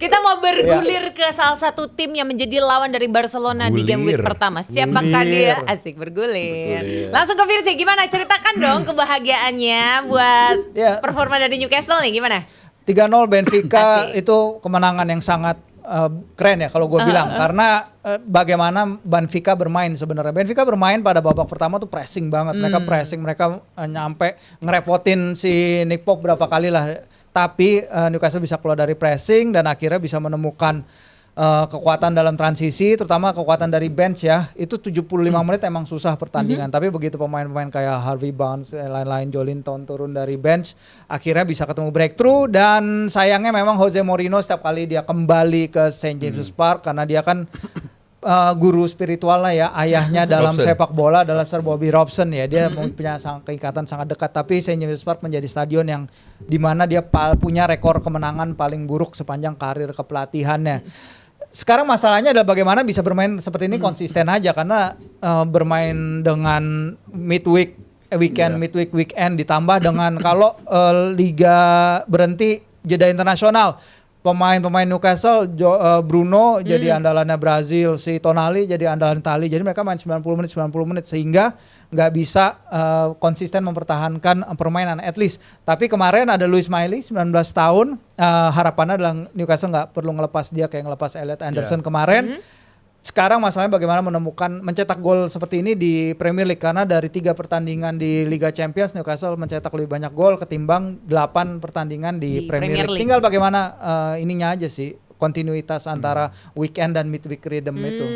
Kita mau bergulir ke salah satu tim yang menjadi lawan dari Barcelona di game week pertama. Siapakah dia? Asik bergulir. Langsung ke Virsi, gimana? Ceritakan dong kebahagiaannya buat performa dari Newcastle nih, gimana? 3-0 Benfica itu kemenangan yang sangat keren ya kalau gue bilang, karena bagaimana Benfica bermain sebenarnya. Benfica bermain pada babak pertama tuh pressing banget, mereka nyampe ngerepotin si Nick Pope berapa kali lah, tapi Newcastle bisa keluar dari pressing dan akhirnya bisa menemukan kekuatan dalam transisi, terutama kekuatan dari bench ya. Itu 75 menit emang susah pertandingan, tapi begitu pemain-pemain kayak Harvey Barnes, lain-lain, Joelinton turun dari bench, akhirnya bisa ketemu breakthrough. Dan sayangnya memang Jose Mourinho setiap kali dia kembali ke St. James's Park, karena dia kan guru spiritual lah ya, ayahnya dalam sepak bola adalah Sir Bobby Robson ya. Dia punya keikatan sangat dekat, tapi St. James's Park menjadi stadion yang dimana dia punya rekor kemenangan paling buruk sepanjang karir kepelatihannya. Sekarang masalahnya adalah bagaimana bisa bermain seperti ini konsisten aja, karena bermain dengan midweek weekend ditambah dengan kalau liga berhenti jeda internasional. Pemain-pemain Newcastle, Bruno jadi andalannya Brazil, si Tonali jadi andalan Itali. Jadi mereka main 90 menit sehingga nggak bisa konsisten mempertahankan permainan at least. Tapi kemarin ada Luis Miley 19 tahun, harapannya adalah Newcastle nggak perlu ngelepas dia kayak ngelepas Elliot Anderson kemarin. Sekarang masalahnya bagaimana mencetak gol seperti ini di Premier League, karena dari 3 pertandingan di Liga Champions Newcastle mencetak lebih banyak gol ketimbang 8 pertandingan di Premier League. Tinggal bagaimana ininya aja sih, kontinuitas antara weekend dan midweek rhythm itu.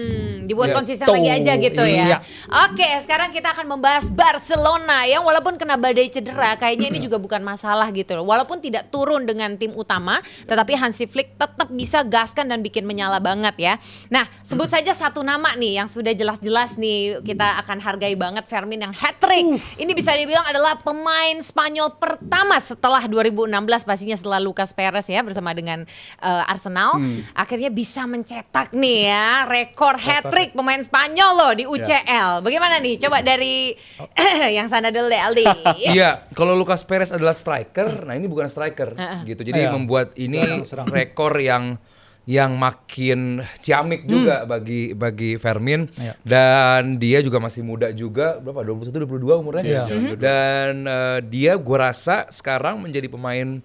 Dibuat konsisten lagi aja gitu ya. Oke, sekarang kita akan membahas Barcelona yang walaupun kena badai cedera, kayaknya ini juga bukan masalah gitu loh. Walaupun tidak turun dengan tim utama, tetapi Hansi Flick tetap bisa gaskan dan bikin menyala banget ya. Nah, sebut saja satu nama nih yang sudah jelas-jelas nih kita akan hargai banget, Fermin yang hat-trick. Ini bisa dibilang adalah pemain Spanyol pertama setelah 2016 pastinya, setelah Lucas Perez ya bersama dengan Arsenal. Akhirnya bisa mencetak nih ya rekor hat-trick pemain Spanyol loh di UCL. Bagaimana nih? Coba dari yang sana dulu deh, Aldi. Iya, kalau Lucas Perez adalah striker, nah ini bukan striker gitu. Jadi membuat ini rekor yang makin ciamik juga bagi Fermin. Dan dia juga masih muda juga, berapa? 21 22 umurnya. Dan dia gua rasa sekarang menjadi pemain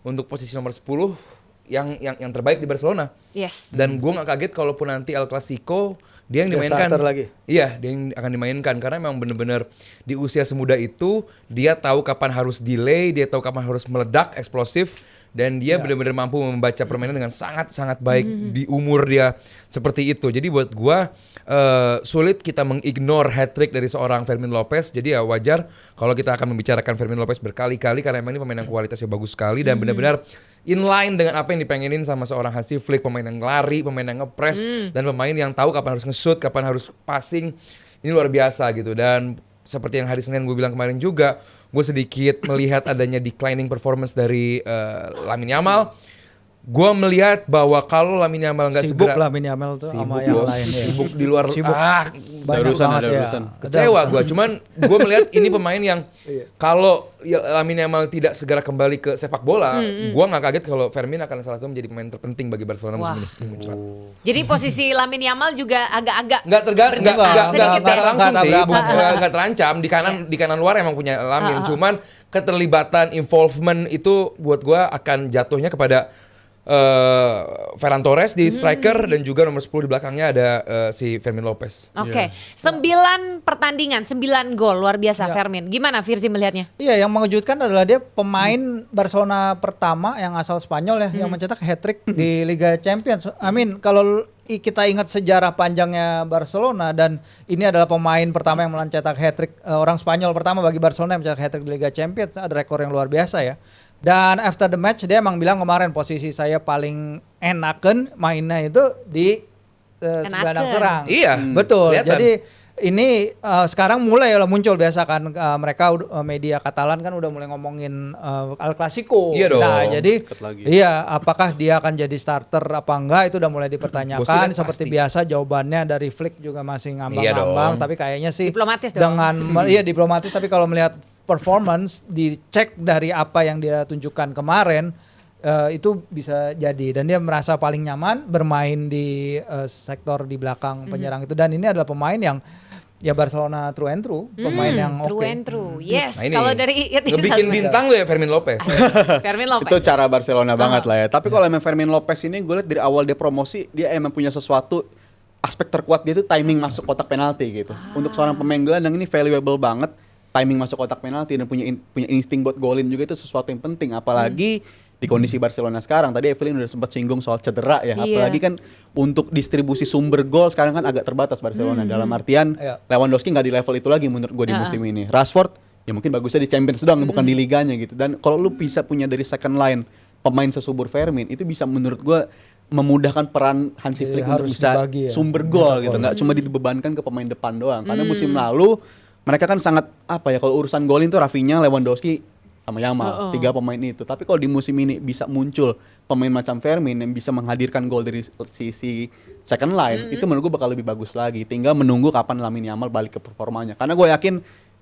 untuk posisi nomor 10 yang terbaik di Barcelona. Dan gue nggak kaget kalaupun nanti El Clasico dia yang dimainkan lagi. Iya, dia yang akan dimainkan karena memang benar-benar di usia semuda itu dia tahu kapan harus delay, dia tahu kapan harus meledak, eksplosif, dan dia benar-benar mampu membaca permainan dengan sangat-sangat baik di umur dia seperti itu. Jadi buat gue sulit kita mengignore hat-trick dari seorang Fermin Lopez. Jadi ya wajar kalau kita akan membicarakan Fermin Lopez berkali-kali karena memang ini pemain yang kualitasnya bagus sekali dan benar-benar in line dengan apa yang dipengenin sama seorang Hansi Flick, pemain yang lari, pemain yang ngepres, dan pemain yang tahu kapan harus nge-shoot, kapan harus passing. Ini luar biasa gitu. Dan seperti yang hari Senin gue bilang kemarin juga, gue sedikit melihat adanya declining performance dari Lamine Yamal. Gue melihat bahwa kalau Lamine Yamal nggak segera sibuk Lamine Yamal tuh sama yang lain ya. Sibuk di luar ada urusan. Kecewa gue. Cuman gue melihat ini pemain yang kalau Lamine Yamal tidak segera kembali ke sepak bola, gue nggak kaget kalau Fermin akan salah satu menjadi pemain terpenting bagi Barcelona musim ini. Jadi posisi Lamine Yamal juga agak-agak nggak langsung sih, nggak terancam di kanan luar emang punya Lamine. Cuman keterlibatan involvement itu buat gue akan jatuhnya kepada Ferran Torres di striker dan juga nomor 10 di belakangnya ada si Fermin Lopez. Oke. 9 pertandingan, 9 gol, luar biasa Fermin. Gimana Virzi melihatnya? Iya, yang mengejutkan adalah dia pemain Barcelona pertama yang asal Spanyol ya yang mencetak hat-trick di Liga Champions. Kalau kita ingat sejarah panjangnya Barcelona dan ini adalah pemain pertama yang mencetak hat-trick, orang Spanyol pertama bagi Barcelona yang mencetak hat-trick di Liga Champions, ada rekor yang luar biasa ya. Dan after the match dia emang bilang kemarin posisi saya paling enaken mainnya itu di gelandang serang. Iya, betul. Kelihatan. Jadi ini sekarang mulai muncul biasa kan mereka media Katalan kan udah mulai ngomongin El Clasico. Iya dong. Nah, jadi apakah dia akan jadi starter apa enggak itu udah mulai dipertanyakan. Seperti biasa jawabannya dari Flick juga masih ngambang-ngambang, tapi kayaknya sih diplomatis dengan diplomatis, tapi kalau melihat performance dicek dari apa yang dia tunjukkan kemarin itu bisa jadi, dan dia merasa paling nyaman bermain di sektor di belakang penyerang itu, dan ini adalah pemain yang ya Barcelona true and true, pemain yang oke. True and true. Yes, Nah, ini kalau dari ngebikin bintang lo ya Fermin Lopez. Fermin Lopez. Itu cara Barcelona banget lah ya. Tapi kalau emang Fermin Lopez ini gue lihat dari awal dia promosi, dia emang punya sesuatu, aspek terkuat dia itu timing masuk kotak penalti gitu. Untuk seorang pemain gelandang ini valuable banget, timing masuk kotak penalti dan punya insting buat golin juga itu sesuatu yang penting, apalagi di kondisi Barcelona sekarang. Tadi Evelyn udah sempat singgung soal cedera ya, apalagi kan untuk distribusi sumber gol sekarang kan agak terbatas Barcelona, dalam artian Lewandowski nggak di level itu lagi menurut gue di musim ini. Rashford ya mungkin bagusnya di Champions doang, bukan di liganya gitu. Dan kalau lu bisa punya dari second line pemain sesubur Fermin, itu bisa menurut gue memudahkan peran Hansi Flick untuk bisa sumber gol gitu, nggak cuma dibebankan ke pemain depan doang. Karena musim lalu mereka kan sangat kalau urusan golin tuh Rafinha, Lewandowski sama Yamal, 3 pemain itu. Tapi kalau di musim ini bisa muncul pemain macam Fermin yang bisa menghadirkan gol dari sisi second line, itu menurut gue bakal lebih bagus lagi. Tinggal menunggu kapan Lamine Yamal balik ke performanya. Karena gue yakin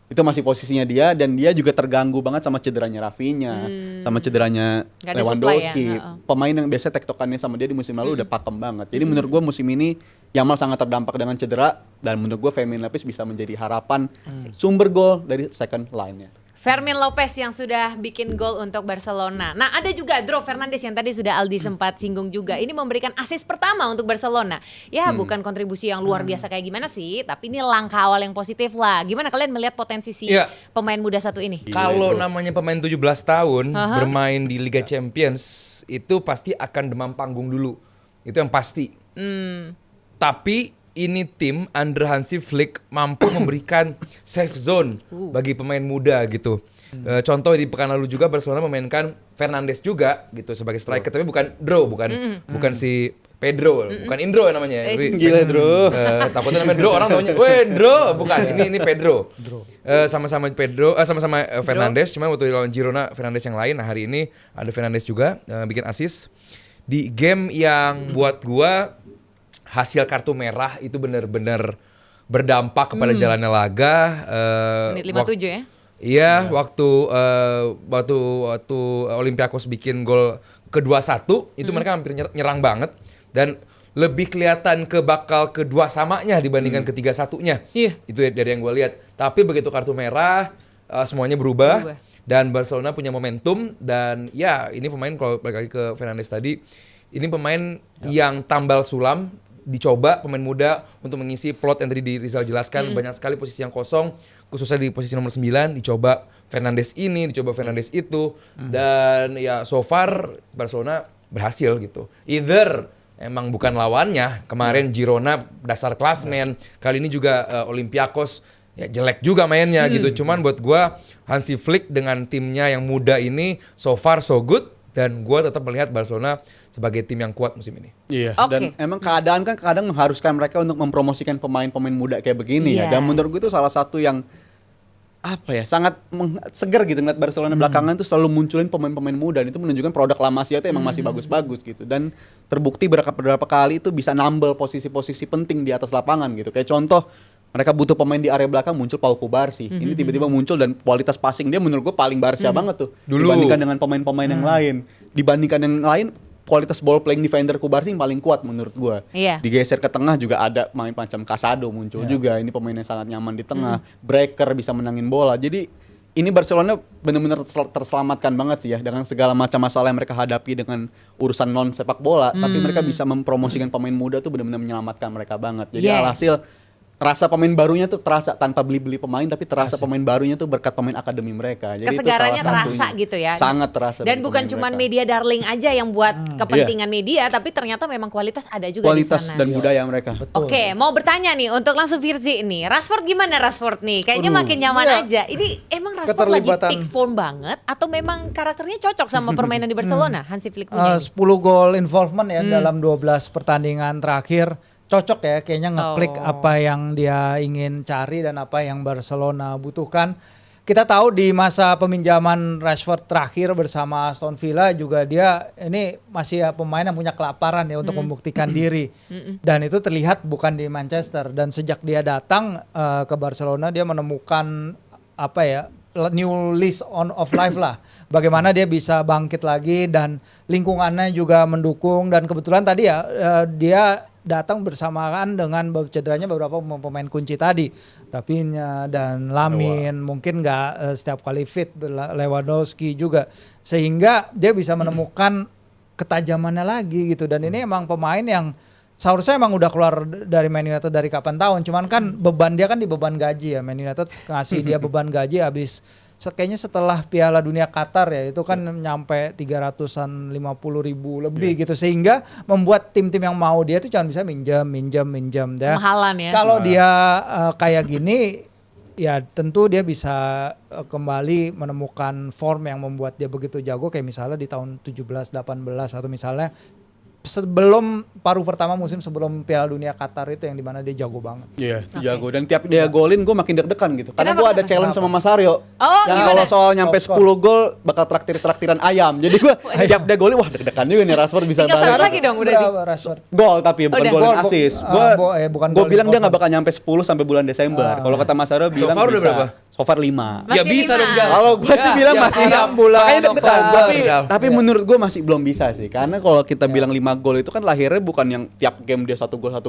itu masih posisinya dia, dan dia juga terganggu banget sama cederanya Rafinha, sama cederanya Lewandowski. Pemain yang biasa tektokannya sama dia di musim lalu udah pakem banget. Jadi menurut gue musim ini Yamal sangat terdampak dengan cedera, dan menurut gue Fermin Lopez bisa menjadi harapan sumber gol dari second line-nya. Fermin Lopez yang sudah bikin gol untuk Barcelona. Nah, ada juga Dro Fernandes yang tadi sudah Aldi sempat singgung juga. Ini memberikan assist pertama untuk Barcelona. Ya, bukan kontribusi yang luar biasa kayak gimana sih, tapi ini langkah awal yang positif lah. Gimana kalian melihat potensi si pemain muda satu ini? Kalau namanya pemain 17 tahun bermain di Liga Champions, itu pasti akan demam panggung dulu. Itu yang pasti. Tapi ini tim under Hansi Flick mampu memberikan safe zone bagi pemain muda gitu. Contoh di pekan lalu juga Barcelona memainkan Fernandes juga gitu sebagai striker, tapi bukan si Pedro, bukan Indro namanya. Gila Dro. Takutnya namanya Dro, orang taunya, "Weh, Dro." Bukan, ini Pedro. Sama-sama Pedro, sama-sama Fernandes, cuma waktu lawan Girona Fernandes yang lain. Nah, hari ini ada Fernandes juga bikin assist di game yang buat gua hasil kartu merah itu benar-benar berdampak kepada jalannya laga. Menit 57 ya? Iya, waktu Olympiakos bikin gol ke-21 itu mereka hampir nyerang banget, dan lebih kelihatan bakal kedua samanya dibandingkan ketiga satunya. Itu dari yang gue lihat. Tapi begitu kartu merah semuanya berubah. Dan Barcelona punya momentum, dan ya ini pemain, kalau balik lagi ke Fernandes tadi, ini pemain yang tambal sulam, dicoba pemain muda untuk mengisi plot yang tadi Rizal jelaskan. Banyak sekali posisi yang kosong, khususnya di posisi nomor 9, dicoba Fernandes ini, dicoba Fernandes itu, dan ya so far Barcelona berhasil gitu. Either emang bukan lawannya, kemarin Girona dasar klasmen, kali ini juga Olympiakos ya jelek juga mainnya gitu. Cuman buat gua Hansi Flick dengan timnya yang muda ini so far so good, dan gue tetap melihat Barcelona sebagai tim yang kuat musim ini. Iya. Dan emang keadaan kan kadang mengharuskan mereka untuk mempromosikan pemain-pemain muda kayak begini ya. Dan menurut gue itu salah satu yang sangat seger gitu ngeliat Barcelona belakangan tuh selalu munculin pemain-pemain muda, dan itu menunjukkan produk La Masia itu emang masih bagus-bagus gitu. Dan terbukti beberapa kali itu bisa nambel posisi-posisi penting di atas lapangan gitu. Kayak contoh, mereka butuh pemain di area belakang, muncul Pau Kubarsi. Ini tiba-tiba muncul, dan kualitas passing dia menurut gue paling Barca banget tuh. Dibandingkan dengan pemain-pemain yang lain. Dibandingkan yang lain, kualitas ball playing defender Kubarsi yang paling kuat menurut gue. Digeser ke tengah juga ada main macam Casado muncul juga. Ini pemain yang sangat nyaman di tengah. Breaker bisa menangin bola. Jadi ini Barcelona benar-benar terselamatkan banget sih ya, dengan segala macam masalah yang mereka hadapi dengan urusan non sepak bola. Tapi mereka bisa mempromosikan pemain muda tuh benar-benar menyelamatkan mereka banget. Jadi alhasil rasa pemain barunya tuh terasa tanpa beli pemain, tapi terasa pemain barunya tuh berkat pemain akademi mereka. Jadi kesegarannya itu terasa gitu ya. Sangat terasa. Dan bukan cuma media darling aja yang buat kepentingan media, tapi ternyata memang kualitas ada juga kualitas di sana. Dan budaya mereka. Oke, mau bertanya nih untuk langsung Virzi nih. Rashford gimana Rashford nih? Kayaknya makin nyaman aja. Ini emang Rashford lagi peak form banget, atau memang karakternya cocok sama permainan di Barcelona? Hansi Flick punya 10 gol involvement ya dalam 12 pertandingan terakhir. Cocok ya, kayaknya ngeklik apa yang dia ingin cari dan apa yang Barcelona butuhkan. Kita tahu di masa peminjaman Rashford terakhir bersama Aston Villa juga dia ini masih pemain yang punya kelaparan ya untuk membuktikan diri. Dan itu terlihat bukan di Manchester, dan sejak dia datang ke Barcelona dia menemukan new lease of life lah. Bagaimana dia bisa bangkit lagi dan lingkungannya juga mendukung, dan kebetulan tadi ya dia datang bersamaan dengan cederanya beberapa pemain kunci tadi, Rafinha dan Lamin, mungkin nggak setiap kali fit, Lewandowski juga, sehingga dia bisa menemukan ketajamannya lagi gitu. Dan ini emang pemain yang seharusnya emang udah keluar dari Man United dari kapan tahun, cuman kan beban dia kan di beban gaji ya. Man United ngasih dia beban gaji habis kayaknya setelah Piala Dunia Qatar ya, itu kan nyampe 350 ribu lebih gitu, sehingga membuat tim-tim yang mau dia itu cuma bisa minjem ya. Mahalan ya. Kalau dia kayak gini ya tentu dia bisa kembali menemukan form yang membuat dia begitu jago, kayak misalnya di tahun 17-18 atau misalnya sebelum paruh pertama musim sebelum Piala Dunia Qatar itu, yang dimana dia jago banget. Iya, jago. Dan tiap dia golin gue makin deg-degan gitu. Karena gue ada challenge sama Mas Aryo. Oh, yang gimana? kalau soal nyampe 10 gol bakal traktiran ayam. Jadi gue tiap dia golin, wah deg-degan juga nih Rashford bisa Tinggal balik. satu lagi dong udah Berapa Rashford? Gol tapi bukan Udah. gol dan Gol, assist. bukan Gue gol bilang dia dan nggak bakal nyampe 10 sampai bulan Desember. Kalau kata Mas Aryo bilang far udah bisa. berapa? So far 5. Masih Ya bisa 5. dong, Jal. Kalau gue sih bilang masih 6 bulan makanya deg-degan. November. Tapi menurut gue masih belum bisa sih. Karena kalau kita bilang 5 gol itu kan lahirnya bukan yang tiap game dia 1 gol 5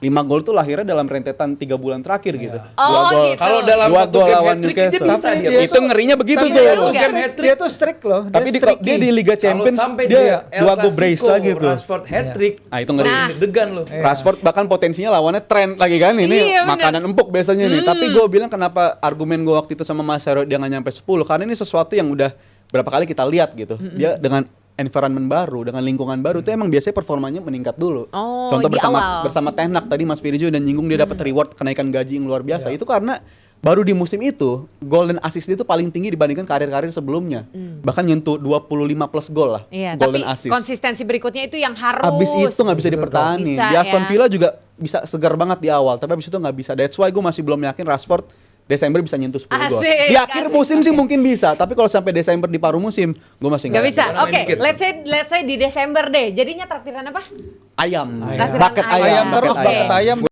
gol tuh lahirnya dalam rentetan 3 bulan terakhir gitu. Oh, gitu. Kalau dalam Dua satu gol game lawan hat-trick dia Newcastle. bisa Tapi dia. dia Itu ngerinya begitu Tapi tuh. dia Dia juga. tuh strict, dia tuh strict loh. Tapi dia di Liga Champions sampai dia El 2 gol brace Clasico, lagi tuh. Rashford hat-trick. Ah itu ngeri. Nah. Deg-degan loh. Rashford bahkan potensinya lawannya tren lagi kan ini Iya, bener. makanan empuk biasanya nih. Tapi gue bilang kenapa argumen gue waktu itu sama Mas Hero dia nggak nyampe 10, karena ini sesuatu yang udah berapa kali kita lihat gitu. Dia dengan environment baru, dengan lingkungan baru tuh emang biasanya performanya meningkat dulu. Oh, Contoh di awal. bersama Ten Hag tadi Mas Firjo dan nyinggung dia dapat reward kenaikan gaji yang luar biasa. Itu karena baru di musim itu gol dan assist dia itu paling tinggi dibandingkan karir-karir sebelumnya. Bahkan nyentuh 25 plus gol lah. Iya, gol tapi dan assist. konsistensi berikutnya itu yang harus. Abis itu nggak bisa dipertahankan. Bisa, Di Aston ya. Villa juga bisa segar banget di awal, tapi abis itu nggak bisa. That's why gue masih belum yakin Rashford Desember bisa nyentuh 10 gol. Asik, Di akhir asik, musim sih oke. mungkin bisa, tapi kalau sampai Desember di paruh musim, gue masih Nggak nggak bisa. Karena Oke, main dikit. let's say di Desember deh. Jadinya traktiran apa? Ayam, Traktiran bucket ayam, Ayam terus, Oke. bucket ayam Gue